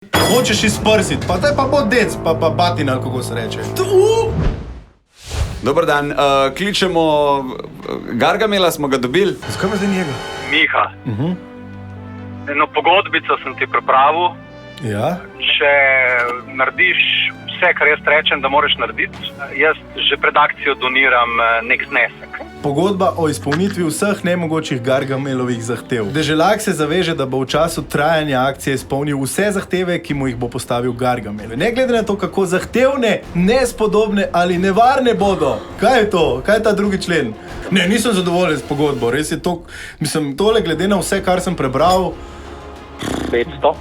Hočeš izprsiti, pa daj pa bo dec, pa batin, ali kako se reče. Dober dan, kličemo Gargamela, smo ga dobili. Zakaj me zdaj njega? Miha. Eno pogodbico sem ti pripravil. Ja? Če narediš vse, kar jaz rečem, da moraš narediti, jaz že pred akcijo doniram nek znesek. Pogodba o izpolnitvi vseh nemogočih Gargamelovih zahtev. Deželak se zaveže, da bo v času trajanja akcije izpolnil vse zahteve, ki mu jih bo postavil Gargamel. Ne glede na to, kako zahtevne, nespodobne ali nevarne bodo. Kaj je to? Kaj je ta drugi člen? Ne, nisem zadovoljen s pogodbo. Res je to, mislim, tole glede na vse, kar sem prebral. 500.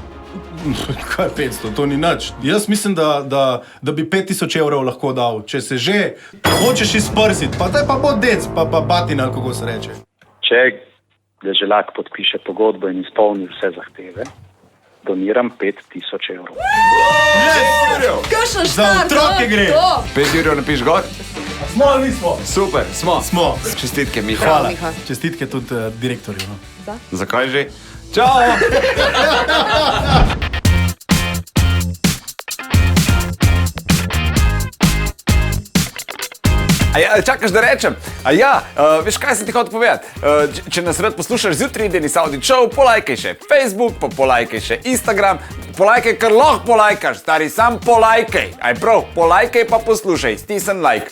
Kaj 500? To ni nič. Jaz mislim, da bi 5000 evrov lahko dal. Če se že hočeš izprsiti, pa daj pa bo dec, pa batin, ali kako se reče. Če deželak podpiše pogodbo in izpolni vse zahteve, doniram 5000 evrov. Kakšen Za štart, otroke gre. 5 jurjev napiš gor. Smo ali nismo? Super, smo. Smo. Čestitke, Miha. Hvala. Miha. Čestitke tudi direktorju. No. Zakaj že? Čau! Čakaš, da rečem? Veš, kaj sem ti hotel povedati? Če nas rad poslušaš zjutraj, Denis Audić Show, polajkaj še Facebook, pa polajkaj še Instagram, polajkaj, kar lahko polajkaš, stari, sam polajkaj. Aj prav, polajkaj pa poslušaj, stisni like.